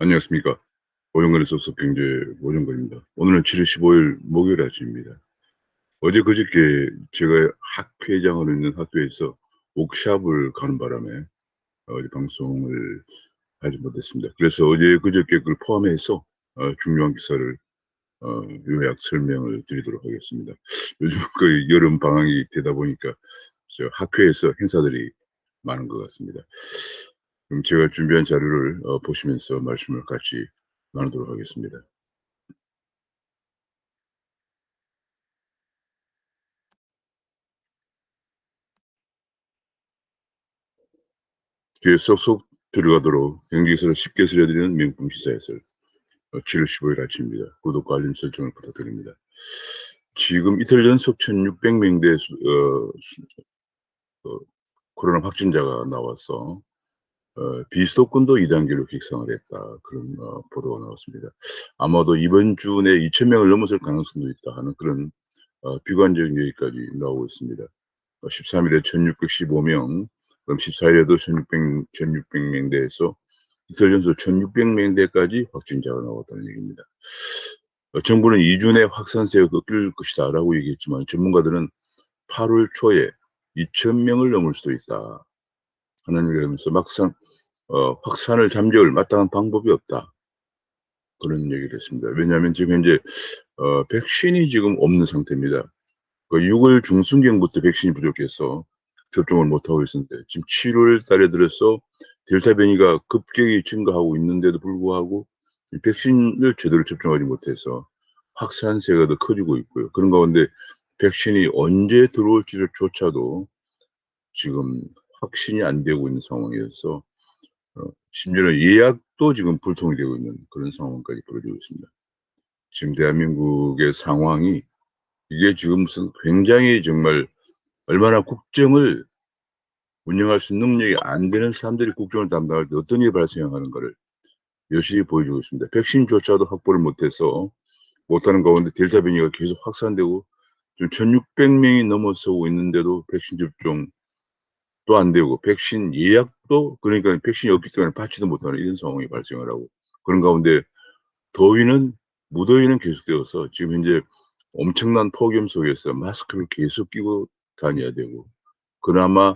안녕하십니까. 오정근의 소속 경제 오정근입니다. 오늘은 7월 15일 목요일 아침입니다. 어제 그저께 제가 학회장으로 있는 학교에서 옥샵을 가는 바람에 어제 방송을 하지 못했습니다. 그래서 어제 그저께 그걸 포함해서 중요한 기사를 요약 설명을 드리도록 하겠습니다. 요즘 그 여름 방학이 되다 보니까 저 학회에서 행사들이 많은 것 같습니다. 그럼 제가 준비한 자료를 보시면서 말씀을 같이 나누도록 하겠습니다. 뒤에 쏙쏙 들어가도록 경기기사를 쉽게 들려드리는 명품 시사해설 7월 15일 아침입니다. 구독과 알림 설정을 부탁드립니다. 지금 이틀 연속 1600명대 코로나 확진자가 나와서 비수도권도 2단계로 격상을 했다. 그런 보도가 나왔습니다. 아마도 이번 주 내에 2000명을 넘어설 가능성도 있다 하는 그런 비관적인 얘기까지 나오고 있습니다. 13일에 1615명, 그럼 14일에도 1600명대에서 이틀 연속 1600명대까지 확진자가 나왔다는 얘기입니다. 정부는 2주 내 확산세가 꺾일 것이다라고 얘기했지만 전문가들은 8월 초에 2000명을 넘을 수도 있다 하는 얘기를 하면서 막상 확산을 잠재울 마땅한 방법이 없다. 그런 얘기를 했습니다. 왜냐하면 지금 현재 백신이 지금 없는 상태입니다. 6월 중순경부터 백신이 부족해서 접종을 못하고 있었는데 지금 7월 달에 들어서 델타 변이가 급격히 증가하고 있는데도 불구하고 이 백신을 제대로 접종하지 못해서 확산세가 더 커지고 있고요. 그런 가운데 백신이 언제 들어올지조차도 지금 확신이 안 되고 있는 상황이어서 심지어는 예약도 지금 불통이 되고 있는 그런 상황까지 벌어지고 있습니다. 지금 대한민국의 상황이 이게 지금 무슨 굉장히 정말 얼마나 국정을 운영할 수 있는 능력이 안 되는 사람들이 국정을 담당할 때 어떤 일이 발생하는가를 여실히 보여주고 있습니다. 백신조차도 확보를 못해서 못하는 가운데 델타 변이가 계속 확산되고 지금 1600명이 넘어서고 있는데도 백신 접종 또 안 되고 백신 예약도 그러니까 백신이 없기 때문에 받지도 못하는 이런 상황이 발생을 하고 그런 가운데 더위는 무더위는 계속되어서 지금 현재 엄청난 폭염 속에서 마스크를 계속 끼고 다녀야 되고 그나마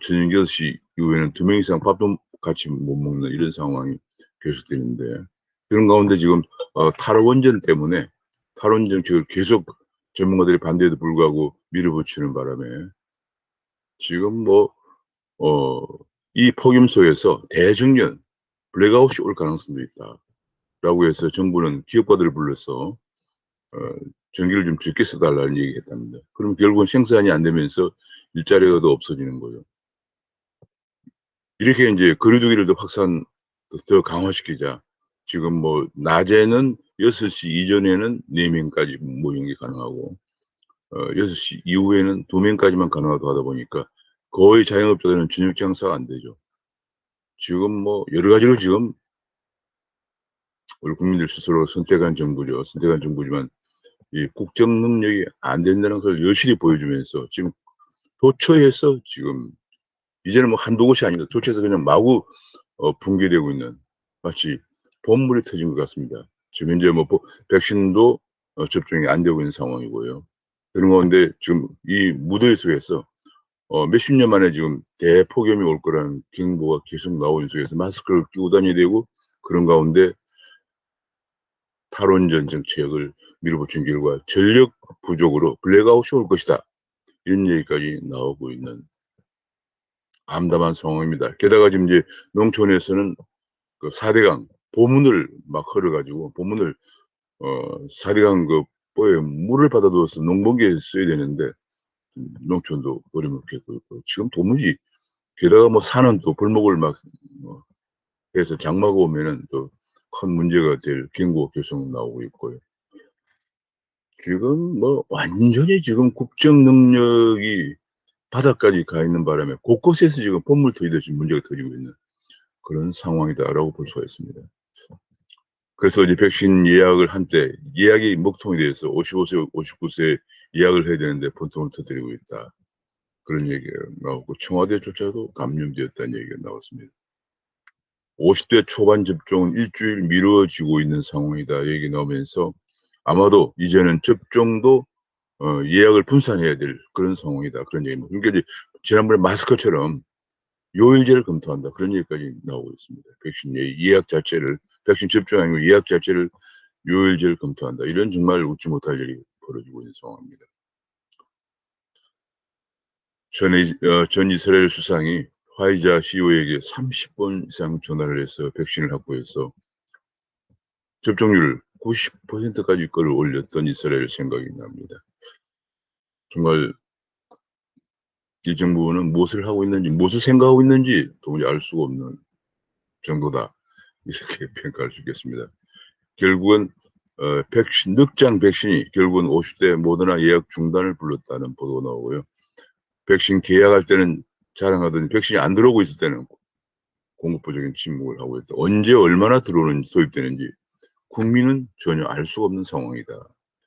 저녁 6시 이후에는 2명 이상 밥도 같이 못 먹는 이런 상황이 계속되는데 그런 가운데 지금 탈원전 때문에 탈원 정책을 계속 전문가들이 반대에도 불구하고 밀어붙이는 바람에 지금 뭐 이 폭염 속에서 대정년 블랙아웃이 올 가능성도 있다라고 해서 정부는 기업가들을 불러서 어 전기를 좀 적게 써 달라는 얘기했답니다. 그럼 결국은 생산이 안 되면서 일자리가 더 없어지는 거예요. 이렇게 인제 거리두기를 더 강화시키자. 지금 뭐 낮에는 6시 이전에는 4 명까지 모이는 게 가능하고 6시 이후에는 2 명까지만 가능하다고 하다 보니까 거의 자영업자들은 저녁 장사가 안 되죠. 지금 뭐 여러 가지로 지금 우리 국민들 스스로 선택한 정부죠. 선택한 정부지만 이 국정 능력이 안 된다는 걸 여실히 보여주면서 지금 도처에서 지금 이제는 뭐 한두 곳이 아니다. 도처에서 그냥 마구 붕괴되고 있는 마치 본물이 터진 것 같습니다. 지금 현재 뭐 백신도 접종이 안 되고 있는 상황이고요. 그런 가운데 지금 이 무더위 속에서 몇십 년 만에 지금 대폭염이 올 거라는 경보가 계속 나오는 속에서 마스크를 끼고 다녀야 되고 그런 가운데 탈원전 정책을 밀어붙인 결과 전력 부족으로 블랙아웃이 올 것이다. 이런 얘기까지 나오고 있는 암담한 상황입니다. 게다가 지금 이제 농촌에서는 그 4대강 보문을 막 흘러 가지고 보문을 4대강 그 뽀에 물을 받아 두어서 농번기에 써야 되는데 농촌도 어려움을 겪고 있고 지금 도무지 게다가 뭐 산은 또 벌목을 막 해서 장마가 오면은 또 큰 문제가 될 경고가 계속 나오고 있고요. 지금 뭐 완전히 지금 국정 능력이 바닥까지 가 있는 바람에 곳곳에서 지금 콧물 터지듯이 문제가 터지고 있는 그런 상황이다라고 볼 수가 있습니다. 그래서 이제 백신 예약을 한때 예약이 먹통이 돼서 55세, 59세 예약을 해야 되는데 분통을 터뜨리고 있다. 그런 얘기가 나오고 청와대조차도 감염되었다는 얘기가 나왔습니다. 50대 초반 접종은 일주일 미뤄지고 있는 상황이다 얘기 나오면서 아마도 이제는 접종도 예약을 분산해야 될 그런 상황이다. 그런 얘기입니다. 그러니까 이제 지난번에 마스크처럼 요일제를 검토한다. 그런 얘기까지 나오고 있습니다. 백신 예약 자체를, 백신 접종 아니고 예약 자체를 요일제를 검토한다. 이런 정말 웃지 못할 일이 벌어지고 있는 상황입니다. 전 이스라엘 수상이 화이자 CEO에게 30번 이상 전화를 해서 백신을 확보해서 접종률을 90%까지 끌어올렸던 이스라엘 생각이 납니다. 정말 이 정부는 무엇을 하고 있는지, 무엇을 생각하고 있는지 도무지 알 수가 없는 정도다. 이렇게 평가할 수 있겠습니다. 결국은 백신, 늑장 백신이 결국은 50대 모더나 예약 중단을 불렀다는 보도가 나오고요. 백신 계약할 때는 자랑하더니 백신이 안 들어오고 있을 때는 공급부적인 침묵을 하고 있다. 언제 얼마나 들어오는지 도입되는지 국민은 전혀 알 수가 없는 상황이다.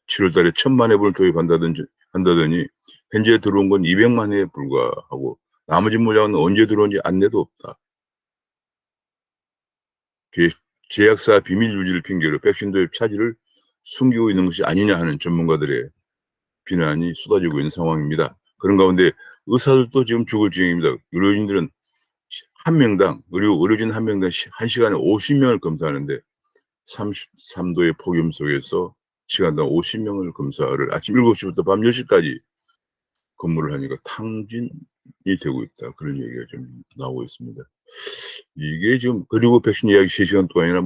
7월 달에 1,000만 회분을 한다더니 현재 들어온 건 200만 회에 불과하고 나머지 물량은 언제 들어온지 안내도 없다. 제약사 비밀 유지를 핑계로 백신 도입 차질을 숨기고 있는 것이 아니냐 하는 전문가들의 비난이 쏟아지고 있는 상황입니다. 그런 가운데 의사들도 지금 죽을 지경입니다. 의료진들은 의료진 한 명당 1시간에 50명을 검사하는데 33도의 폭염 속에서 시간당 50명을 검사를 아침 7시부터 밤 10시까지 근무를 하니까 탕진이 되고 있다. 그런 얘기가 좀 나오고 있습니다. 이게 지금 그리고 백신 예약이 3시간 동안이나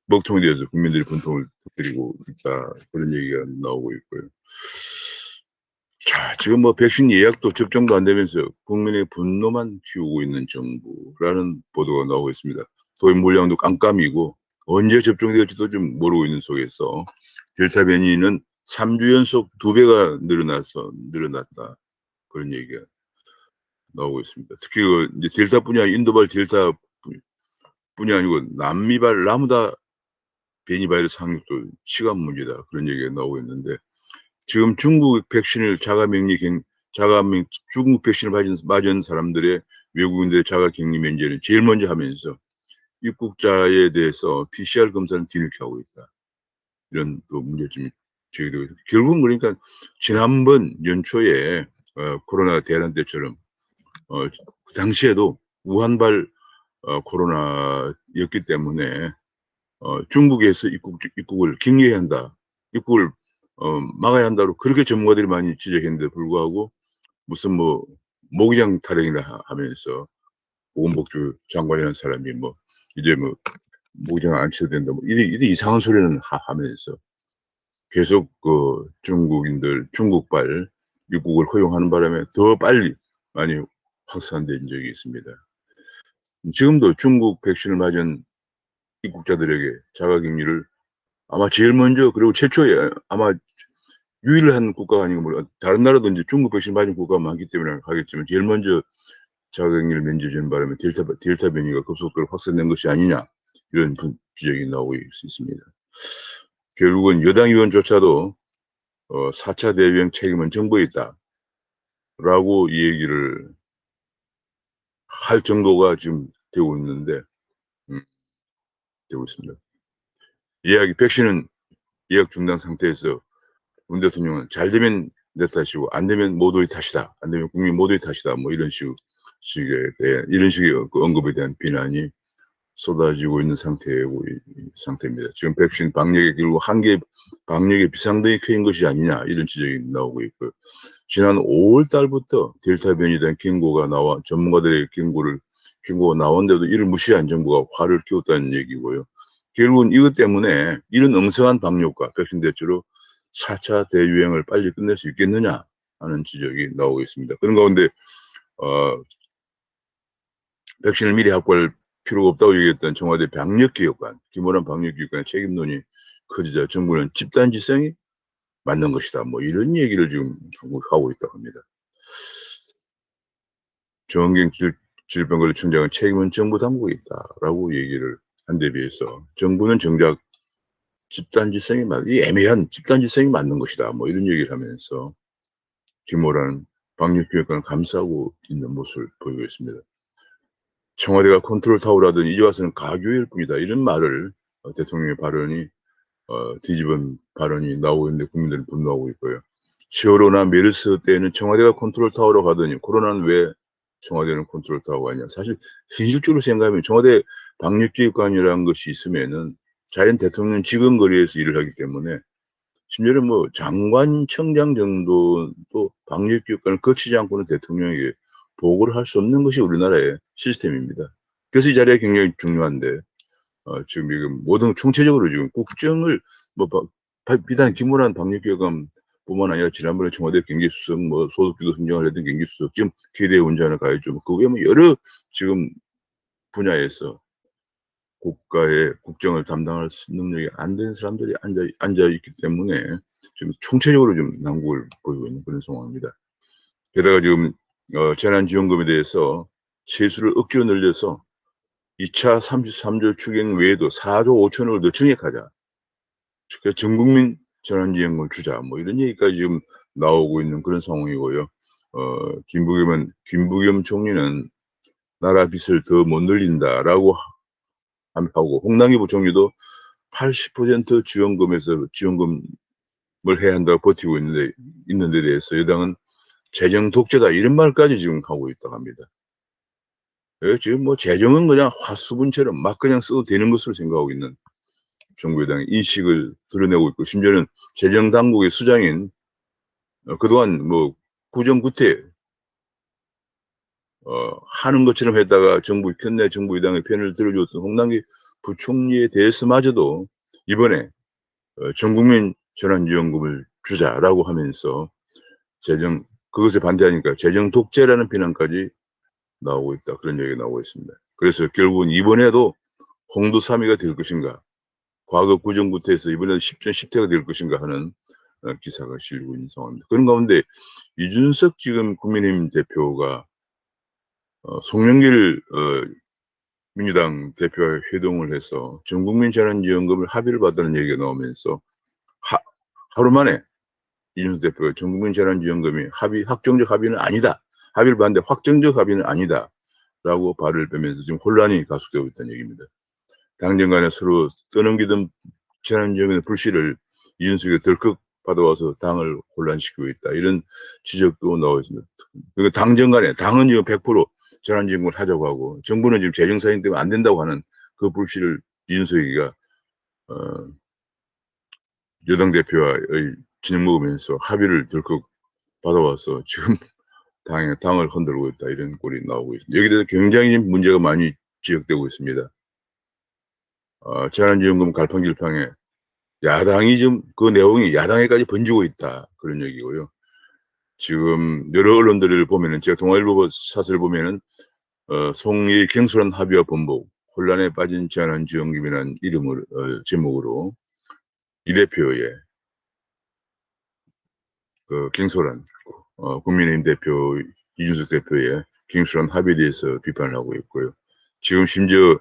먹통에 대해서 국민들이 분통을 터뜨리고 있다. 그런 얘기가 나오고 있고요. 자, 지금 뭐 백신 예약도 접종도 안 되면서 국민의 분노만 키우고 있는 정부라는 보도가 나오고 있습니다. 도입 물량도 깜깜이고 언제 접종될지도 좀 모르고 있는 속에서 델타 변이는 3주 연속 2배가 늘어났다. 그런 얘기가 나오고 있습니다. 특히 이제 델타뿐이 아니라 인도발 델타뿐이 아니고 남미발 라무다 변이 바이러스 확률도 시간 문제다. 그런 얘기가 나오고 있는데 지금 중국 백신을 중국 백신을 맞은 사람들의 외국인들의 자가격리 면제를 제일 먼저 하면서 입국자에 대해서 PCR 검사를 뒤늦게 하고 있다. 이런 또 문제점이 제기되고 있다. 결국은 그러니까 지난번 연초에 코로나 대란 때처럼 그 당시에도 우한발 코로나였기 때문에 중국에서 입국을 격리해야 한다. 입국을 막아야 한다고 그렇게 전문가들이 많이 지적했는데 불구하고 무슨 뭐 모기장 타령이나 하면서 보건복지부 장관이라는 사람이 뭐 이제 뭐 모기장 안 쳐도 된다 뭐 이래 이상한 소리는 하면서 계속 그 중국발 입국을 허용하는 바람에 더 빨리 많이 확산된 적이 있습니다. 지금도 중국 백신을 맞은 입국자들에게 자가격리를 아마 제일 먼저 그리고 최초에 아마 유일한 국가가 아니고 물론 다른 나라도 이제 중국 백신 맞은 국가가 많기 때문에 하겠지만 제일 먼저 자가격리를 면제주는 바람에 델타 변이가 급속도로 확산된 것이 아니냐 이런 지적이 나오고 있습니다. 결국은 여당 의원조차도 4차 대유행 책임은 정부에 있다라고 이 얘기를 할 정도가 지금 되고 있는데 되고 있습니다. 백신은 예약 중단 상태에서 문 대통령은 잘 되면 내 탓이고 안 되면 모두의 탓이다. 안 되면 국민 모두의 탓이다. 뭐 이런 식의 그 언급에 대한 비난이 쏟아지고 있는 상태입니다. 지금 백신 방역에 결국 방역에 비상등이 켜인 것이 아니냐 이런 지적이 나오고 있고요. 지난 5월 달부터 델타 변이에 대한 전문가들의 경고가 나온데도 이를 무시한 정부가 화를 키웠다는 얘기고요. 결국은 이것 때문에 이런 엉성한 방역과 백신 대처로 4차 대유행을 빨리 끝낼 수 있겠느냐 하는 지적이 나오고 있습니다. 그런 가운데 백신을 미리 확보할 필요가 없다고 얘기했던 청와대 김호란 방역기획관의 책임론이 커지자 정부는 집단지성이 맞는 것이다. 뭐 이런 얘기를 지금 하고 있다고 합니다. 질병관리청장은 책임은 정부 당국에 있다라고 얘기를 한 데 비해서 정부는 정작 이 애매한 집단지성이 맞는 것이다. 뭐 이런 얘기를 하면서 김호란 방역기획관을 감싸고 있는 모습을 보이고 있습니다. 청와대가 컨트롤 타워라더니 이제 와서는 가교일 뿐이다. 이런 말을 대통령의 발언이 뒤집은 발언이 나오고 있는데 국민들은 분노하고 있고요. 세월호나 메르스 때에는 청와대가 컨트롤 타워로 가더니 코로나는 왜 청와대는 컨트롤 타워가 아니냐. 사실 현실적으로 생각하면 청와대 방역기획관이라는 것이 있으면은 자연 대통령 지근거리에서 일을 하기 때문에 심지어는 뭐 장관, 청장 정도도 방역기획관을 거치지 않고는 대통령에게 보고를 할 수 없는 것이 우리나라의 시스템입니다. 그래서 이 자리가 굉장히 중요한데 지금 이거 모든 총체적으로 지금 국정을 뭐 비단 김문환 방역기획관뿐만 아니라 지난번에 청와대 경제수석 뭐 소득주도 승정을 했던 경제수석 지금 기대 원장을 가야죠. 그 외에 뭐 여러 지금 분야에서 국가의 국정을 담당할 능력이 안 된 사람들이 앉아 있기 때문에 지금 총체적으로 좀 난국을 보이고 있는 그런 상황입니다. 게다가 지금 재난지원금에 대해서 세수를 억지로 늘려서 2차 33조 추경 외에도 4조 5천억을 더 증액하자. 그러니까 전국민 재난지원금을 주자. 뭐 이런 얘기까지 지금 나오고 있는 그런 상황이고요. 김부겸 총리는 나라 빚을 더 못 늘린다라고 하고 홍남기 부총리도 80% 지원금을 해야 한다고 버티고 있는데 대해서 여당은 재정 독재다 이런 말까지 지금 하고 있다고 합니다. 지금 뭐 재정은 그냥 화수분처럼 막 그냥 써도 되는 것으로 생각하고 있는 정부 여당의 인식을 드러내고 있고 심지어는 재정 당국의 수장인 그동안 뭐 구정구태 하는 것처럼 했다가 현대 정부 여당의 편을 들어줬던 홍남기 부총리에 대해서마저도 이번에 전 국민 재난지원금을 주자라고 하면서 그것에 반대하니까 재정 독재라는 비난까지 나오고 있다. 그런 얘기가 나오고 있습니다. 그래서 결국은 이번에도 홍두사미가 될 것인가, 과거 구정부터해서 이번에도 10전 10태가 될 것인가 하는 기사가 실리고 있는 상황입니다. 그런 가운데 이준석 지금 국민의힘 대표가 송영길 민주당 대표와 회동을 해서 전국민 재난지원금을 합의를 받다는 얘기가 나오면서 하루 만에 이준석 대표가 전국민 재난지원금이 확정적 합의는 아니다. 합의를 봤는데 확정적 합의는 아니다. 라고 발을 빼면서 지금 혼란이 가속되고 있다는 얘기입니다. 당정 간에 서로 떠넘기던 재난지원금의 불씨를 이준석이 덜컥 받아와서 당을 혼란시키고 있다. 이런 지적도 나오고 있습니다. 그러니까 당정 간에 당은 지금 100% 재난지원금을 하자고 하고 정부는 지금 재정사정 때문에 안 된다고 하는 그 불씨를 이준석이가 여당 대표와의 진영 먹으면서 합의를 덜컥 받아와서 지금 당을 흔들고 있다. 이런 꼴이 나오고 있습니다. 여기에 대해서 굉장히 문제가 많이 지적되고 있습니다. 재난지원금 갈팡질팡에 야당이 지금 그 내용이 야당에까지 번지고 있다. 그런 얘기고요. 지금 여러 언론들을 보면은 제가 동아일보 사설을 보면은 송이 경솔한 합의와 번복, 혼란에 빠진 재난지원금이라는 제목으로 이 대표의 그 경솔한 국민의힘 대표 이준석 대표의 경솔한 합의에 대해서 비판을 하고 있고요. 지금 심지어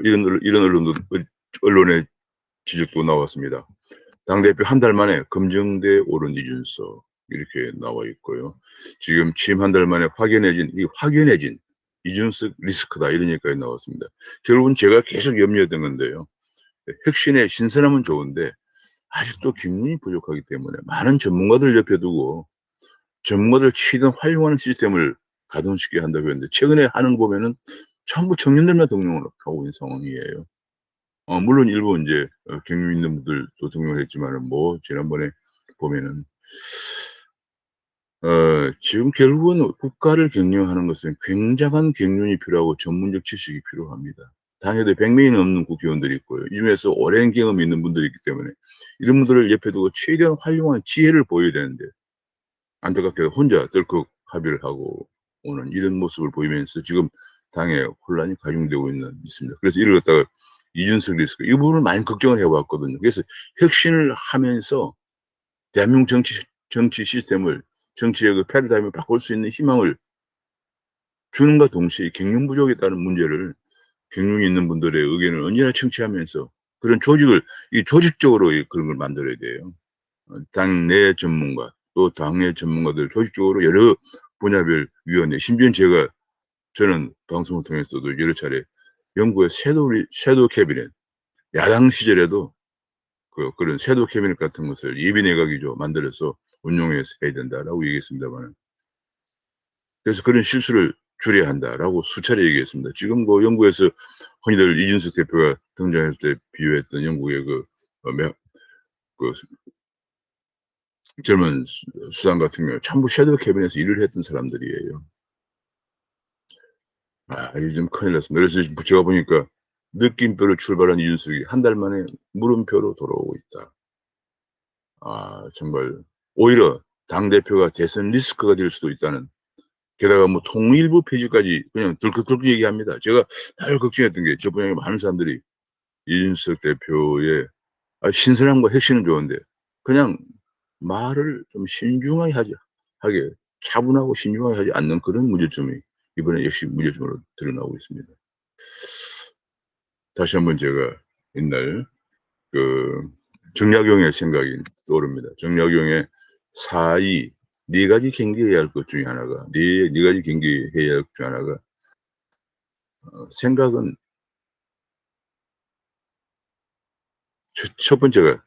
이런 언론의 지적도 나왔습니다. 당대표 한 달 만에 검증대 오른 이준석 이렇게 나와 있고요. 지금 취임 한 달 만에 확연해진 이준석 리스크다 이런 얘기까지 나왔습니다. 결국은 제가 계속 염려했던 건데요. 혁신의 신선함은 좋은데 아직도 기능이 부족하기 때문에 많은 전문가들 옆에 두고 전문가들 최대한 활용하는 시스템을 가동시켜야 한다고 했는데 최근에 하는 거 보면은 전부 청년들만 등용을 하고 있는 상황이에요. 물론 일부 이제 경륜 있는 분들도 등용을 했지만은 뭐 지난번에 보면은 지금 결국은 국가를 경영하는 것은 굉장한 경륜이 필요하고 전문적 지식이 필요합니다. 당에도 100명이 넘는 국회의원들이 있고요. 이 중에서 오랜 경험이 있는 분들이 있기 때문에 이런 분들을 옆에 두고 최대한 활용하는 지혜를 보여야 되는데 안타깝게도 혼자 덜컥 합의를 하고 오는 이런 모습을 보이면서 지금 당에 혼란이 가중되고 있습니다. 그래서 이를 갖다가 이준석 리스크 이 부분을 많이 걱정을 해왔거든요. 그래서 혁신을 하면서 대한민국 정치 시스템을 정치의 그 패러다임을 바꿀 수 있는 희망을 주는과 동시에 경륜 부족에 따른 문제를 경륜이 있는 분들의 의견을 언제나 청취하면서 그런 조직적으로 그런 걸 만들어야 돼요. 당내 전문가 또 당내 전문가들 조직적으로 여러 분야별 위원회 심지어는 제가 저는 방송을 통해서도 여러 차례 영국의 섀도우 캐비넷, 야당 시절에도 그런 섀도우 캐비넷 같은 것을 예비 내각이죠. 만들어서 운용해서 해야 된다라고 얘기했습니다마는, 그래서 그런 실수를 줄여야 한다라고 수차례 얘기했습니다. 지금 영국에서 흔히들 이준석 대표가 등장했을 때 비유했던 영국의 그 젊은 수장 같은 경우 전부 섀도우 캐비넷에서 일을 했던 사람들이에요. 이게 좀 큰일 났습니다. 그래서 지금 제가 보니까 느낌표로 출발한 이준석이 한 달 만에 물음표로 돌아오고 있다. 정말 오히려 당대표가 대선 리스크가 될 수도 있다는, 게다가 뭐 통일부 폐지까지 그냥 들컥들컥 얘기합니다. 제가 늘 걱정했던 게, 저 분야에 많은 사람들이 이준석 대표의 신선함과 핵심은 좋은데 그냥 말을 좀 신중하게 하게 차분하고 신중하게 하지 않는 그런 문제점이 이번에 역시 문제점으로 드러나고 있습니다. 다시 한번 제가 옛날 그 정약용의 생각이 떠오릅니다. 정약용의 사의, 네 가지 경계해야 할 것 중에 하나가, 네 가지 경계해야 할 것 중에 하나가, 생각은 첫 번째가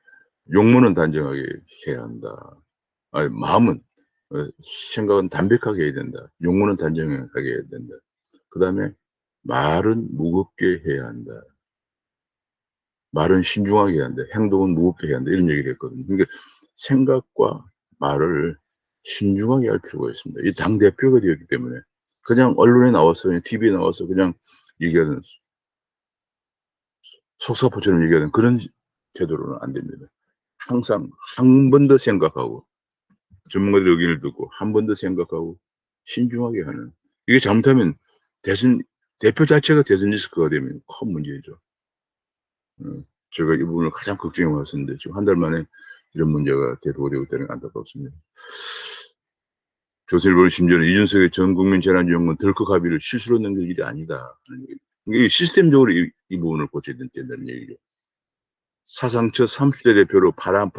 용무는 단정하게 해야 한다. 마음은, 생각은 담백하게 해야 된다. 용무는 단정하게 해야 된다. 그다음에 말은 무겁게 해야 한다. 말은 신중하게 해야 한다. 행동은 무겁게 해야 한다. 이런 얘기를 했거든요. 그러니까 생각과 말을 신중하게 할 필요가 있습니다. 이 당대표가 되었기 때문에 그냥 언론에 나와서, 그냥 TV에 나와서 그냥 얘기하는, 속사포처럼 얘기하는 그런 태도로는 안 됩니다. 항상 한 번 더 생각하고, 전문가들의 의견을 듣고 한 번 더 생각하고 신중하게 하는, 이게 잘못하면 대선 대표 자체가 대선 리스크가 되면 큰 문제죠. 제가 이 부분을 가장 걱정해 왔었는데 지금 한 달 만에 이런 문제가 대두가 되고 있다는 게 안타깝습니다. 조선일보는 심지어는 이준석의 전 국민 재난지원금 덜컥 합의를 실수로 넘길 일이 아니다. 이게 시스템적으로 이 부분을 고쳐야 된다는 얘기죠. 사상 첫 30대 대표로 바람을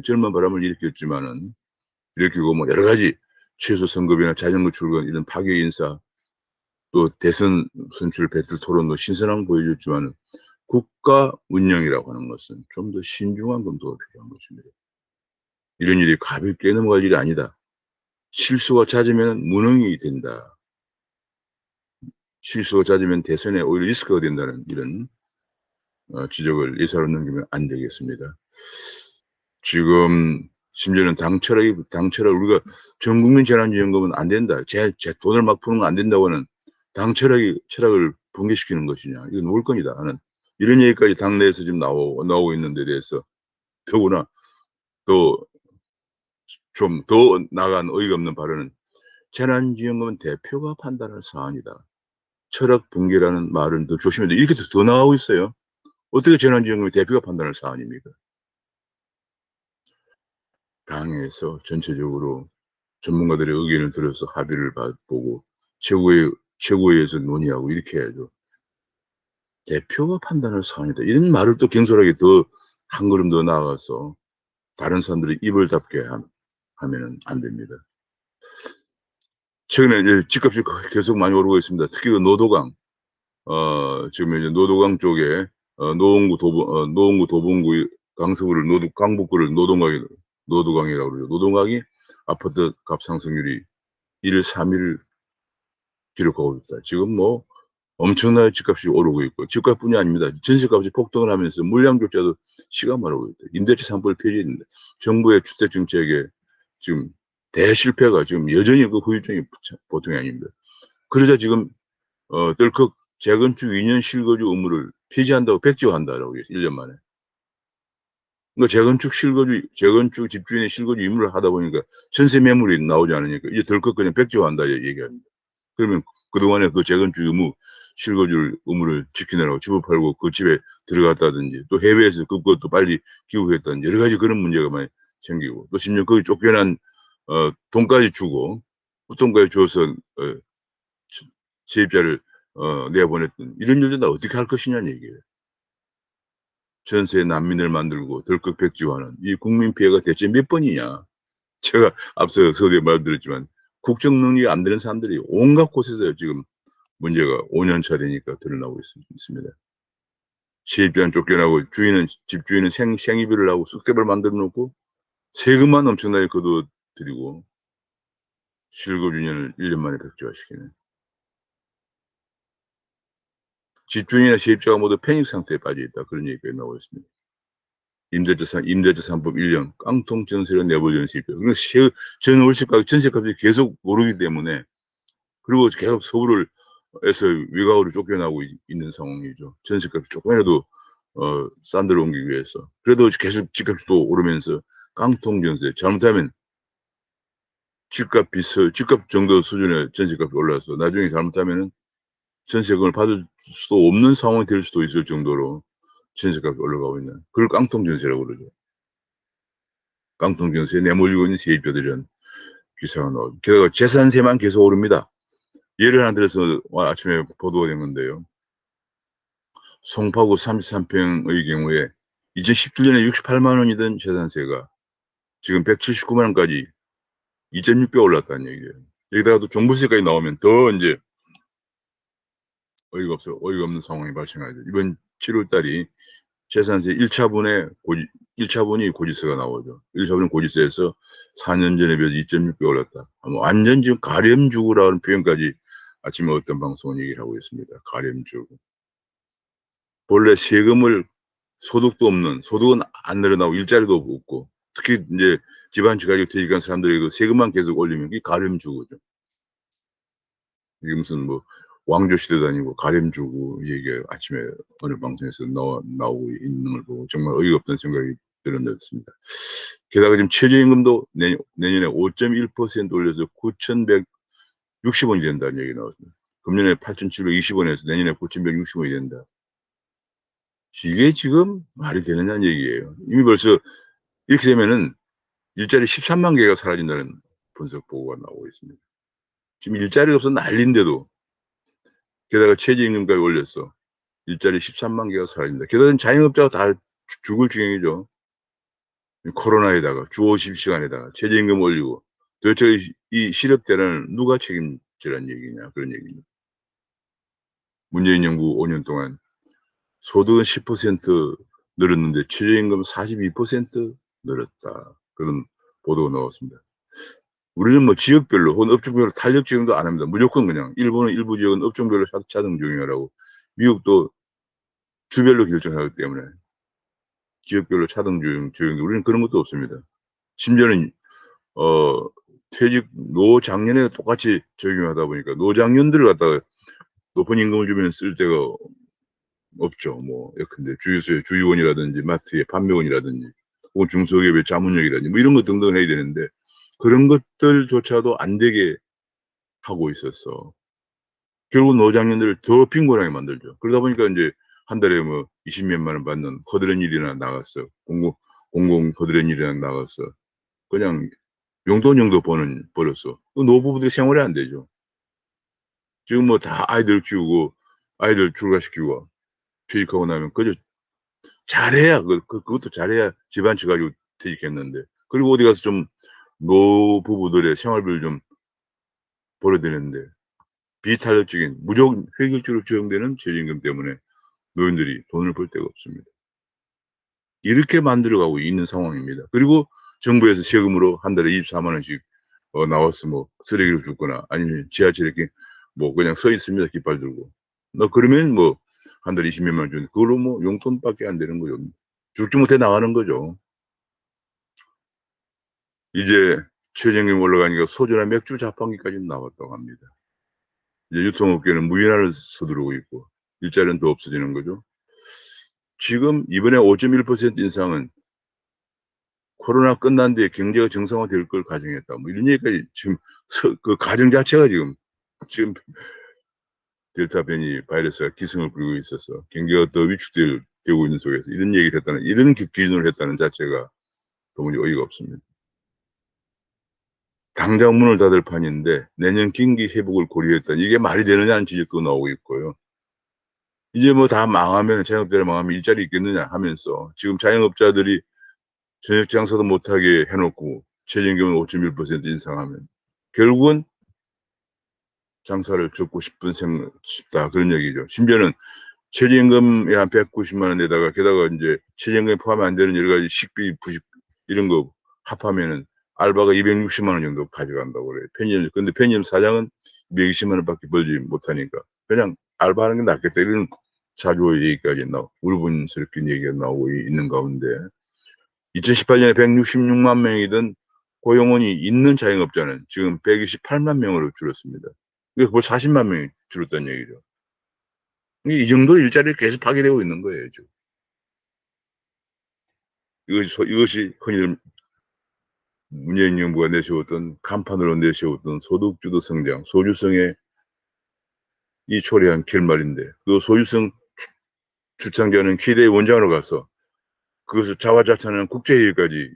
젊은 바람을 일으켰지만은, 일으키고 뭐 여러 가지 최소 선급이나 자전거 출근 이런 파괴 인사, 또 대선 선출 배틀 토론도 신선함 보여줬지만은, 국가 운영이라고 하는 것은 좀 더 신중한 검토가 필요한 것입니다. 이런 일이 가볍게 넘어갈 일이 아니다. 실수가 잦으면 무능이 된다. 실수가 잦으면 대선에 오히려 리스크가 된다는 이런 지적을 예사로 넘기면 안 되겠습니다. 지금 심지어는 당 철학, 우리가 전 국민 재난지원금은 안 된다. 제 돈을 막 푸는 건 안 된다고 하는 당 철학을 붕괴시키는 것이냐. 이건 올건이다 하는 이런 얘기까지 당내에서 지금 나오고 있는 데 대해서, 더구나 또 좀 더 나간 어이가 없는 발언은, 재난지원금은 대표가 판단할 사안이다. 철학 붕괴라는 말은 더 조심해야 돼. 이렇게 더 나오고 있어요. 어떻게 재난지원금이 대표가 판단할 사안입니까? 당에서 전체적으로 전문가들의 의견을 들어서 합의를 보고 최고위에서 논의하고 이렇게 해야죠. 대표가 판단할 사안이다. 이런 말을 또 경솔하게 더 한 걸음 더 나아가서 다른 사람들이 입을 닫게 하면은 안 됩니다. 최근에 이제 집값이 계속 많이 오르고 있습니다. 특히 그 노도강, 지금 이제 노도강 쪽에 노원구 도봉구 강서구를 강북구를 노도강이라고 그러죠. 노도강이 아파트 값 상승률이 1일 3일 기록하고 있다. 지금 뭐 엄청나게 집값이 오르고 있고, 집값뿐이 아닙니다. 전세값이 폭등을 하면서 물량조차도 시가말하고 있다. 임대차 3법을 폐지했는데 정부의 주택 정책에 지금 대실패가 지금 여전히 그 후유증이 보통이 아닙니다. 그러자 지금 덜컥 재건축 2년 실거주 의무를 폐지한다고 백지화한다라고 해서 1년 만에. 그러니까 재건축 집주인의 실거주 의무를 하다 보니까 전세 매물이 나오지 않으니까 이제 덜컥 그냥 백지화한다 얘기합니다. 그러면 그동안에 그 재건축 실거주 의무를 지키느라고 집을 팔고 그 집에 들어갔다든지, 또 해외에서 그것도 빨리 귀국했다든지 여러 가지 그런 문제가 많이 생기고, 또 심지어 거기 쫓겨난 돈까지 주고, 돈까지 줘서 세입자를 내보냈던 이런 일들 다 어떻게 할 것이냐는 얘기예요. 전세 난민을 만들고 덜컥 백지화하는 이 국민 피해가 대체 몇 번이냐. 제가 앞서 서두에 말드렸지만 국정 능력이 안 되는 사람들이 온갖 곳에서 지금 문제가 5년 차 되니까 드러나고 있습니다. 세입자는 쫓겨나고 집주인은 생이비를 하고 쑥대밭을 만들어 놓고 세금만 엄청나게 걷어들이고 실거주 인연을 1년 만에 백지화시키는. 집주인이나 세입자가 모두 패닉 상태에 빠져 있다. 그런 얘기가 나오고 있습니다. 임대차 3법 1년 깡통 전세를 내버리는 세입자. 그리고 전월세값이 계속 오르기 때문에, 그리고 계속 서울을 에서 외곽으로 쫓겨나고 있는 상황이죠. 전세값이 조금이라도 싼 데로 옮기기 위해서. 그래도 계속 집값이 또 오르면서 깡통 전세. 잘못하면 집값 정도 수준의 전세값이 올라서 나중에 잘못하면은 전세금을 받을 수도 없는 상황이 될 수도 있을 정도로 전세값이 올라가고 있는, 그걸 깡통 전세라고 그러죠. 깡통 전세에 내몰리고 있는 세입자들이란 기사가 나오죠. 게다가 재산세만 계속 오릅니다. 예를 하나 들어서 아침에 보도가 된 건데요. 송파구 33평의 경우에 2017년에 68만 원이던 재산세가 지금 179만 원까지 2.6배 올랐다는 얘기예요. 여기다가 또 종부세까지 나오면 더 이제 어이가 없는 상황이 발생하죠. 이번 7월 달이 재산세 1차분이 고지서가 나오죠. 1차분은 고지서에서 4년 전에 비해서 2.6배 올랐다. 완전 지금 가렴주구라는 표현까지 아침에 어떤 방송은 얘기를 하고 있습니다. 가렴주구. 본래 세금을 소득은 안 늘어나고 일자리도 없고, 특히 이제 집안지 가격 퇴직한 사람들이 그 세금만 계속 올리면 이게 가렴주구죠. 이게 무슨 뭐 왕조 시대도 아니고 가렴주구 얘기가 아침에 어느 방송에서 나오고 있는 걸 보고 정말 어이가 없다는 생각이 들었습니다. 게다가 지금 최저임금도 내년에 5.1% 올려서 9,160원이 된다는 얘기 나왔습니다. 금년에 8,720원에서 내년에 9,160원이 된다. 이게 지금 말이 되느냐는 얘기예요. 이미 벌써 이렇게 되면은 일자리 13만 개가 사라진다는 분석 보고가 나오고 있습니다. 지금 일자리가 없어서 난리인데도, 게다가 최저임금까지 올렸어. 일자리 13만 개가 사라진다. 게다가 자영업자가 다 죽을 지경이죠. 코로나에다가 주 50시간에다가 최저임금 올리고, 도대체 이 실업 대란을 누가 책임지란 얘기냐, 그런 얘기입니다. 문재인 정부 5년 동안 소득은 10% 늘었는데 최저임금 42% 늘었다. 그런 보도가 나왔습니다. 우리는 뭐 지역별로 혹은 업종별로 탄력 적용도 안 합니다. 무조건 그냥 일본은 일부 지역은 업종별로 차등 적용하라고, 미국도 주별로 결정하기 때문에 지역별로 차등 적용, 우리는 그런 것도 없습니다. 심지어는 퇴직 노장년에 똑같이 적용하다 보니까 노장년들을 갖다가 높은 임금을 주면 쓸 데가 없죠. 뭐 예컨대 주유원이라든지 마트의 판매원이라든지 혹은 중소기업의 자문역이라든지 뭐 이런 것 등등 해야 되는데, 그런 것들조차도 안 되게 하고 있었어. 결국 노장년들을 더 빈곤하게 만들죠. 그러다 보니까 이제 한 달에 뭐 20몇만 원 받는 허드렛 일이나 나갔어. 공공 허드렛 일이나 나갔어. 그냥 용돈 벌었어. 그 노부부들 생활이 안 되죠. 지금 뭐 다 아이들 키우고 아이들 출가시키고 퇴직하고 나면 그저 잘해야 그것도 잘해야 집안치 가지고 퇴직했는데, 그리고 어디 가서 좀 노부부들의 생활비를 좀 벌어야 되는데 비탄력적인 무조건 획일적으로 적용되는 최저임금 때문에 노인들이 돈을 벌 데가 없습니다. 이렇게 만들어가고 있는 상황입니다. 그리고 정부에서 세금으로 한 달에 24만 원씩 나와서 뭐 쓰레기를 줍거나 아니면 지하철에 이렇게 뭐 그냥 서 있습니다. 깃발 들고. 그러면 뭐 한 달에 20몇만 원 주는데 그걸로 뭐 용돈밖에 안 되는 거죠. 죽지 못해 나가는 거죠. 이제 최저임금 올라가니까 소주나 맥주 자판기까지 나왔다고 합니다. 이제 유통업계는 무인화를 서두르고 있고 일자리는 더 없어지는 거죠. 지금 이번에 5.1% 인상은 코로나 끝난 뒤에 경제가 정상화될 걸 가정했다. 뭐 이런 얘기까지 지금 그 가정 자체가 지금 델타 변이 바이러스가 기승을 부리고 있어서 경기가 더 위축되고 있는 속에서 이런 얘기를 했다는, 이런 기준을 했다는 자체가 도무지 어이가 없습니다. 당장 문을 닫을 판인데 내년 경기 회복을 고려했다. 이게 말이 되느냐는 지적도 나오고 있고요. 이제 뭐 다 망하면, 자영업자들 망하면 일자리 있겠느냐 하면서 지금 자영업자들이 저녁 장사도 못하게 해놓고 최저임금을 5.1% 인상하면 결국은 장사를 접고 싶다 그런 얘기죠. 심지어는 최저임금이 한 190만 원에다가 게다가 인제 최저임금에 포함이 안 되는 여러 가지 식비, 부식 이런 거 합하면은 알바가 260만 원 정도 가져간다고 그래요. 편의점 근데 편의점 사장은 220만 원밖에 벌지 못하니까 그냥 '알바하는 게 낫겠다.' 이런 사조의 얘기까지 울분스럽게 얘기가 나오고 있는 가운데 2018년에 166만 명이던 고용원이 있는 자영업자는 지금 128만 명으로 줄었습니다. 그러니까 거의 40만 명이 줄었다는 얘기죠. 이 정도 일자리를 계속 파괴되고 있는 거예요 지금. 이것이 흔히 문재인 정부가 내세웠던 간판으로 내세웠던 소득주도 성장, 소주성에 이 초래한 결말인데 그 소주성 주창자는 키대의 원장으로 가서 그것을 자화자찬하는 국제회의까지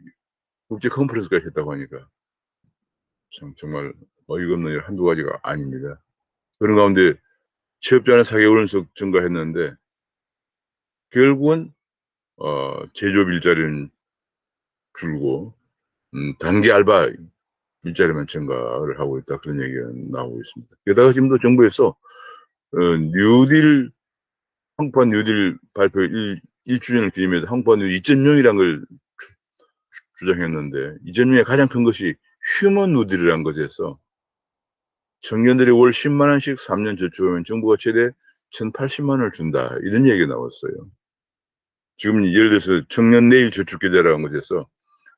국제 컨퍼런스까지 했다고 하니까 참 정말 어이가 없는 일 한두 가지가 아닙니다. 그런 가운데 취업자는 4개월 연속 증가했는데 결국은 제조업 일자리는 줄고 단기 알바 일자리만 증가를 하고 있다 그런 얘기가 나오고 있습니다. 게다가 지금도 정부에서 뉴딜 황포한 뉴딜 발표 1주년을 기념해서 황포한 뉴딜 2.0이라는 걸 주장했는데 2.0의 가장 큰 것이 휴먼 뉴딜이라는 것에서 청년들이 월 10만 원씩 3년 저축하면 정부가 최대 1,080만 원을 준다 이런 얘기가 나왔어요. 지금 예를 들어서 청년 내일 저축 계좌라는 것에서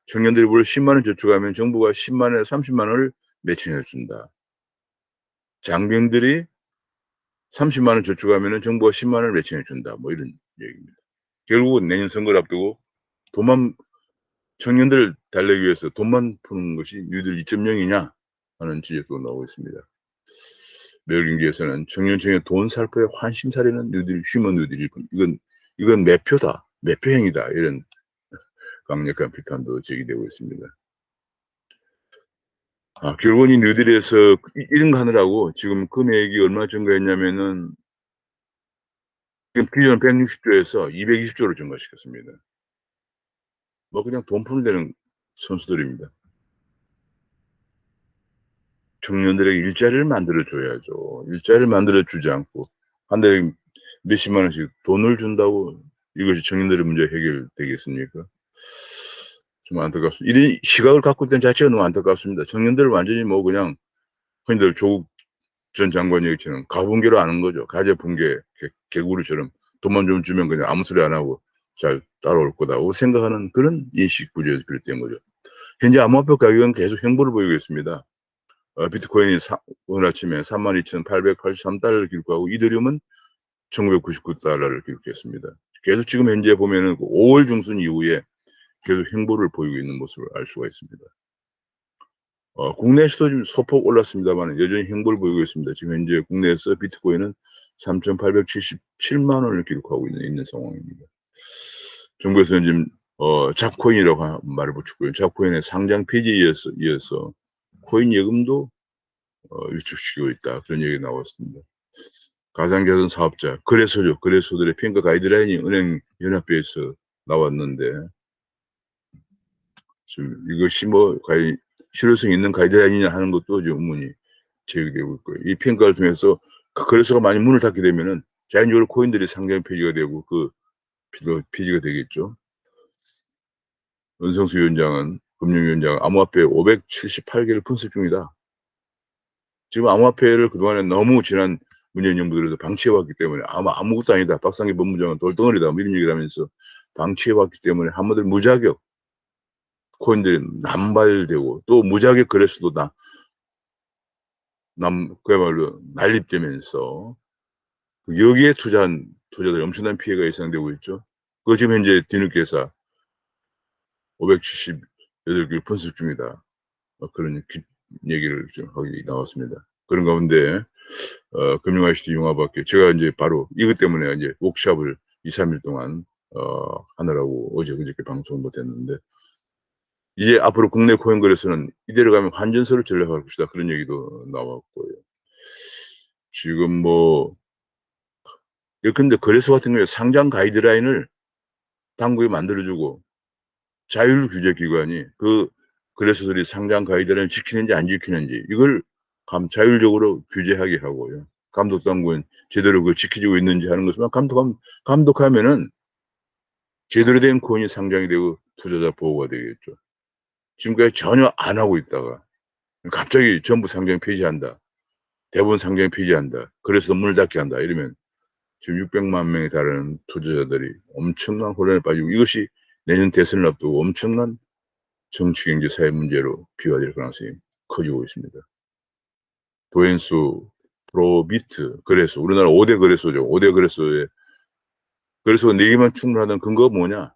청년들이 월 10만 원 저축하면 정부가 10만 원에 30만 원을 매칭해 준다. 장병들이 30만 원 저축하면은 정부가 10만 원을 매칭해 준다. 뭐 이런 얘기입니다. 결국은 내년 선거를 앞두고 돈만 청년들을 달래기 위해서 돈만 푸는 것이 뉴딜 2.0이냐 하는 지적도 나오고 있습니다. 매일경제에서는 청년층의 돈 살포에 환심살이는 뉴딜, 휴먼 뉴딜일 뿐. 이건 매표다, 매표행위다 이런 강력한 비판도 제기되고 있습니다. 결국은 이 뉴딜에서 이런 거 하느라고 지금 금액이 얼마나 증가했냐면은 지금 기존 160조에서 220조로 증가시켰습니다. 뭐 그냥 돈 푸는 데는 선수들입니다. 청년들에게 일자리를 만들어 줘야죠. 일자리를 만들어 주지 않고 한 달에 몇십만 원씩 돈을 준다고 이것이 청년들의 문제 해결되겠습니까? 좀 안타깝습니다. 이런 시각을 갖고 있다는 자체가 너무 안타깝습니다. 청년들을 완전히 뭐 그냥 흔히들 조국 전 장관 얘기처럼 가분개로 아는 거죠. 가재 붕괴 개구리처럼 돈만 좀 주면 그냥 아무 소리 안 하고 잘 따라올 거다고 생각하는 그런 인식 부재에서 비롯된 거죠. 현재 암호화폐 가격은 계속 횡보를 보이고 있습니다. 비트코인이 오늘 아침에 32,883달러를 기록하고 이더리움은 1,999달러를 기록했습니다. 계속 지금 현재 보면은 5월 중순 이후에 계속 횡보를 보이고 있는 모습을 알 수가 있습니다. 국내에서도 좀 소폭 올랐습니다만 여전히 횡보를 보이고 있습니다. 지금 현재 국내에서 비트코인은 3,877만 원을 기록하고 있는 상황입니다. 정부에서는 지금 잡코인이라고 말을 붙였고요. 잡코인의 상장 폐지에 이어서 코인 예금도 위축시키고 있다. 그런 얘기가 나왔습니다. 가상자산 사업자, 거래소죠. 거래소들의 평가 가이드라인이 은행연합회에서 나왔는데 지금 이것이 뭐 과연 실효성이 있는 가이드라인이냐 하는 것도 지금 의문이 제기되고 있고요. 이 평가를 통해서 그 거래소가 많이 문을 닫게 되면은 자연적으로 코인들이 상장 폐지가 되고 그 폐지가 되겠죠. 은성수 위원장은 금융위원장은 암호화폐 578개를 분석 중이다. 지금 암호화폐를 그동안에 너무 지난 문재인 정부 들어서 방치해왔기 때문에 아무것도 아니다. 박상기 법무장은 돌덩어리다. 뭐 이런 얘기를 하면서 방치해왔기 때문에 한마디로 무자격 코인들이 남발되고 또 무자격 거래소도 그야말로 난립되면서 여기에 투자한 투자자들이 엄청난 피해가 예상되고 있죠. 그거 지금 현재 뒤늦게서 578개를 분석 중이다. 그런 얘기를 좀 거기 나왔습니다. 그런 가운데 금융 ICT 융합학교 제가 이제 바로 이것 때문에 이제 워크숍을 2-3일 동안 하느라고 어제 그저께 방송을 못 했는데 이제 앞으로 국내 코인 거래소는 이대로 가면 환전소를 전락할 것이다. 그런 얘기도 나왔고요. 지금 뭐 예컨대 거래소 같은 경우에 상장 가이드라인을 당국이 만들어 주고 자율 규제 기관이 그 거래소들이 상장 가이드라인을 지키는지 안 지키는지 이걸 자율적으로 규제하게 하고요. 감독 당국은 제대로 그걸 지켜지고 있는지 하는 것만 감독하면은 제대로 된 코인이 상장이 되고 투자자 보호가 되겠죠. 지금까지 전혀 안 하고 있다가 갑자기 전부 상장 폐지한다. 대부분 상장 폐지한다. 그래서 문을 닫게 한다. 이러면 지금 600만 명에 달하는 투자자들이 엄청난 혼란에 빠지고 이것이 내년 대선을 앞두고 엄청난 정치, 경제, 사회 문제로 비화될 가능성이 커지고 있습니다. 도연수, 프로비트 거래소, 우리나라 5대 거래소죠. 5대 거래소에 거래소가 4개만 충분하다는 근거가 뭐냐?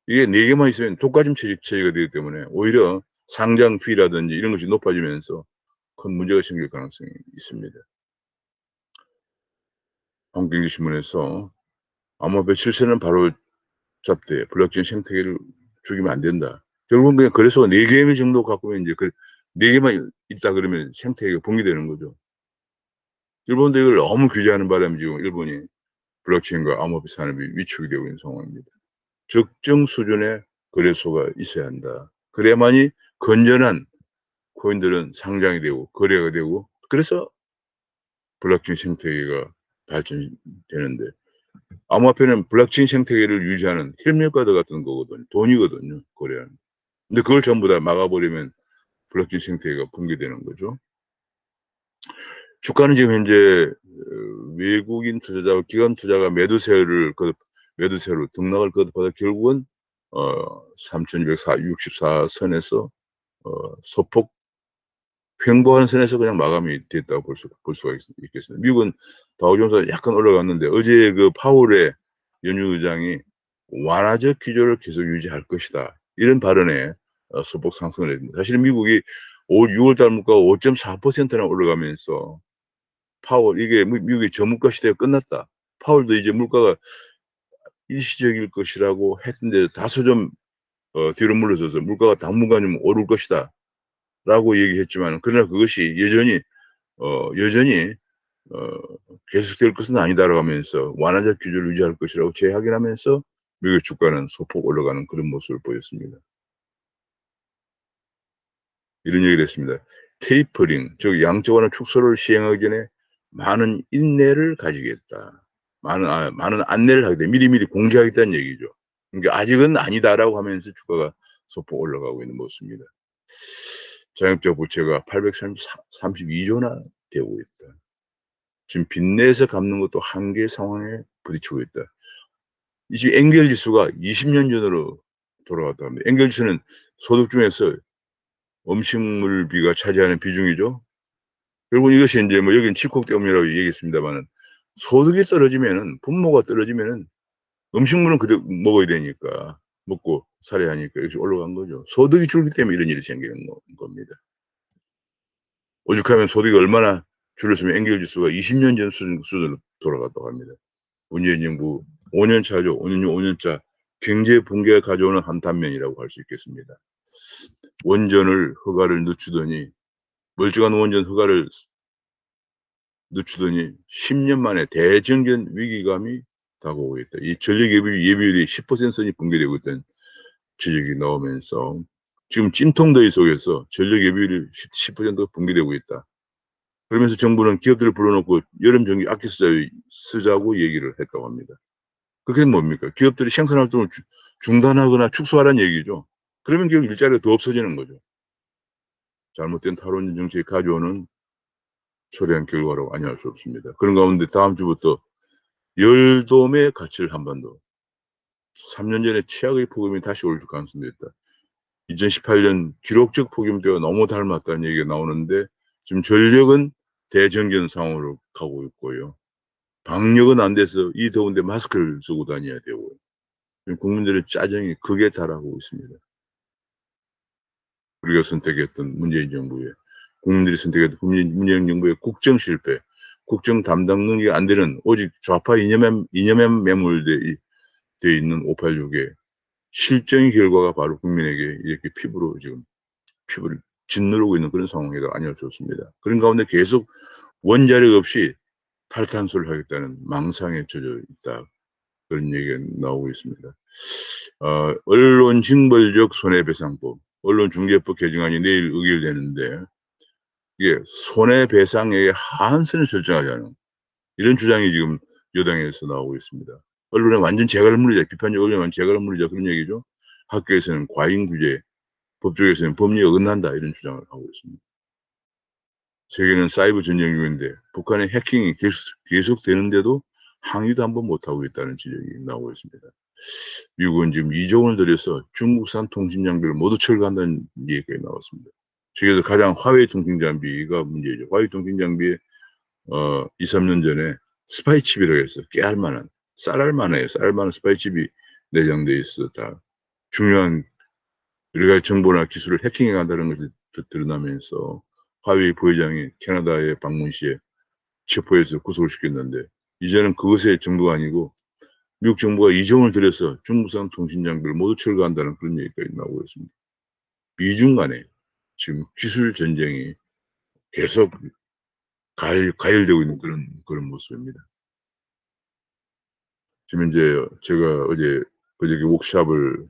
이게 4개만 있으면 독과점 체제가 되기 때문에 오히려 상장 피라든지 이런 것이 높아지면서 큰 문제가 생길 가능성이 있습니다. 한국경제신문에서 암호화폐 실세는 바로 잡되 블록체인 생태계를 죽이면 안 된다. 결국은 그냥 거래소가 4개 정도 갖고 있는 이제 4개만 있다 그러면 생태계가 붕괴되는 거죠. 일본도 이걸 너무 규제하는 바람에 지금 일본이 블록체인과 암호화폐 산업이 위축이 되고 있는 상황입니다. 적정 수준의 거래소가 있어야 한다. 그래야만이 건전한 코인들은 상장이 되고 거래가 되고 그래서 블록체인 생태계가 발전되는데 암호화폐는 블록체인 생태계를 유지하는 힐밀카드 같은 거거든요. 돈이거든요. 거래하는. 근데 그걸 전부 다 막아버리면 블록체인 생태계가 붕괴되는 거죠. 주가는 지금 현재 외국인 투자자와 기관 투자가 매도세로 등락을 거듭하다 결국은 3,264선에서 소폭 횡보하는 선에서 그냥 마감이 됐다고 볼 수가 있겠습니다. 미국은 다우존스가 약간 올라갔는데 어제 그 파월의 연준 의장이 완화적 기조를 계속 유지할 것이다. 이런 발언에 소폭 상승을 했습니다. 사실 미국이 6월 달 물가가 5.4%나 올라가면서 파월 이게 미국의 저물가 시대가 끝났다. 파월도 이제 물가가 일시적일 것이라고 했는데 다소 좀 뒤로 물러서서 물가가 당분간 좀 오를 것이다. 라고 얘기했지만 그러나 그것이 여전히 계속될 것은 아니다라고 하면서 완화적 기조를 유지할 것이라고 재확인하면서 미국의 주가는 소폭 올라가는 그런 모습을 보였습니다. 이런 얘기를 했습니다. 테이퍼링, 즉 양적 완화 축소를 시행하기 전에 많은 인내를 가지겠다. 많은 안내를 하게 돼. 미리미리 공지하겠다는 얘기죠. 그러니까 아직은 아니다라고 하면서 주가가 소폭 올라가고 있는 모습입니다. 자영업자 부채가 832조나 되고 있다. 지금 빚내서 갚는 것도 한계 상황에 부딪히고 있다. 이 지금 엔겔 지수가 20년 전으로 돌아갔다 합니다. 엔겔 지수는 소득 중에서 음식물비가 차지하는 비중이죠. 결국 이것이 이제 뭐 여기는 칩콕 때문이라고 얘기했습니다만은 소득이 떨어지면은 분모가 떨어지면은 음식물은 그대로 먹어야 되니까 먹고 살아야 하니까 역시 올라간 거죠. 소득이 줄기 때문에 이런 일이 생기는 겁니다. 오죽하면 소득이 얼마나 줄었으면 엔겔 지수가 20년 전 수준으로 돌아갔다고 합니다. 문재인 정부 5년 차죠. 5년 차 경제 붕괴가 가져오는 한 단면이라고 할 수 있겠습니다. 원전을 허가를 늦추더니 멀쩡한 원전 허가를 늦추더니 10년 만에 대정전 위기감이 다가오고 있다. 이 전력 예비율이 10% 선이 붕괴되고 있다는 지적이 나오면서 지금 찜통더위 속에서 전력 예비율이 10% 붕괴되고 있다. 그러면서 정부는 기업들을 불러놓고 여름 전기 아껴 쓰자고 얘기를 했다고 합니다. 그게 뭡니까? 기업들이 생산 활동을 중단하거나 축소하라는 얘기죠. 그러면 결국 일자리가 더 없어지는 거죠. 잘못된 탈원전 정책이 가져오는 초래한 결과라고 아니할 수 없습니다. 그런 가운데 다음 주부터 열돔의 가치를 한반도 3년 전에 최악의 폭염이 다시 올 가능성도 있다. 2018년 기록적 폭염 때와 너무 닮았다는 얘기가 나오는데 지금 전력은 대정전 상황으로 가고 있고요. 방역은 안 돼서 이 더운데 마스크를 쓰고 다녀야 되고 국민들의 짜증이 극에 달하고 있습니다. 우리가 선택했던 문재인 정부의 국민들이 선택했던 문재인 정부의 국정 실패, 국정 담당 능력이 안 되는 오직 좌파 이념에 매몰돼 있는 586의 실정의 결과가 바로 국민에게 이렇게 피부를 짓누르고 있는 그런 상황이다 아니할 수 없습니다. 그런 가운데 계속 원자력 없이 탈탄소를 하겠다는 망상에 젖어 있다. 그런 얘기가 나오고 있습니다. 언론 징벌적 손해배상법, 언론중재법 개정안이 내일 의결되는데 이게 손해배상액의 하한선을 설정하지 않은 이런 주장이 지금 여당에서 나오고 있습니다. 언론에 완전 재갈물이다. 비판적 언론에 완전 재갈물이다. 그런 얘기죠. 학교에서는 과잉 규제, 법조계에서는 법리에 어긋난다. 이런 주장을 하고 있습니다. 세계는 사이버 전쟁 중인데 북한의 해킹이 계속되는데도 항의도 한번 못하고 있다는 지적이 나오고 있습니다. 미국은 지금 2조 원을 들여서 중국산 통신 장비를 모두 철거한다는 얘기가 나왔습니다. 세계에서 가장 화웨이 통신 장비가 문제죠. 화웨이 통신 장비에 2-3년 전에 스파이 칩이라고 해서 깨알 만한 쌀알 만해요. 쌀알 만한 스파이 칩이 내장돼 있었다. 중요한 여러 가지 정보나 기술을 해킹해 간다는 것이 드러나면서 화웨이 부회장이 캐나다에 방문 시에 체포해서 구속을 시켰는데 이제는 그것의 정도가 아니고 미국 정부가 2조 원을 들여서 중국산 통신 장비를 모두 철거한다는 그런 얘기까지 나오고 있습니다. 미중 간에 지금 기술 전쟁이 계속 가열되고 있는 그런 모습입니다. 지금 인제 제가 어저께 워크숍을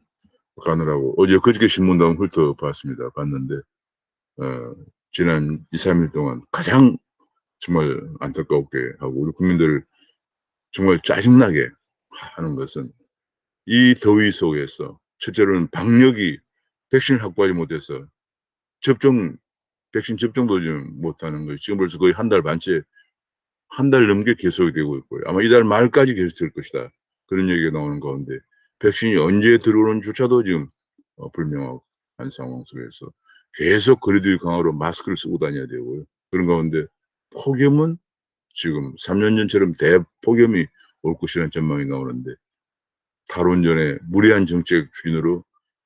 가느라고 그저께 신문도 한번 훑어봤습니다. 봤는데 지난 2-3일 동안 가장 정말 안타깝게 하고 우리 국민들을 정말 짜증나게 하는 것은 이 더위 속에서 첫째로는 방역이 백신을 확보하지 못해서 접종 백신 접종도 지금 못하는 거예요. 지금 벌써 거의 한 달 반째 한 달 넘게 계속이 되고 있고요. 아마 이달 말까지 계속될 것이다. 그런 얘기가 나오는 가운데 백신이 언제 들어오는지조차도 지금 불명확한 상황 속에서 계속 거리두기 강화로 마스크를 쓰고 다녀야 되고요. 그런 가운데 폭염은 지금 3년 전처럼 대폭염이 올 것이라는 전망이 나오는데 탈원전의 무리한 정책 추진으로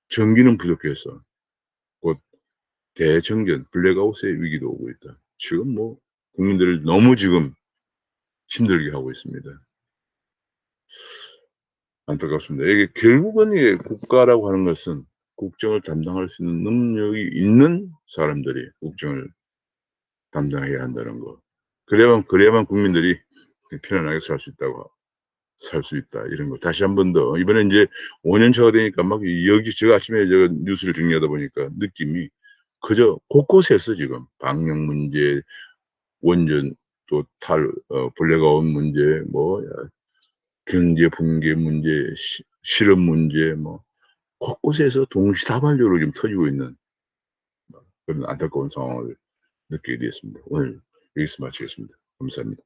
전기는 부족해서 곧 대정전 블랙아웃의 위기도 오고 있다. 지금 뭐 국민들을 너무 지금 힘들게 하고 있습니다. 안타깝습니다. 이게 결국은 이게 국가라고 하는 것은 국정을 담당할 수 있는 능력이 있는 사람들이 국정을 담당해야 한다는 거. 그래야만 국민들이 편안하게 살 수 있다 이런 거 다시 한 번 더 이번에 인제 5년 차가 되니까 막 여기 제가 아침에 뉴스를 정리하다 보니까 느낌이 그저 곳곳에서 지금 방역 문제, 원전 또 블랙아웃 문제, 뭐 경제 붕괴 문제, 실업 문제 뭐 곳곳에서 동시다발적으로 지금 터지고 있는 그런 안타까운 상황을 느끼게 되었습니다. 오늘 여기서 마치겠습니다. 감사합니다.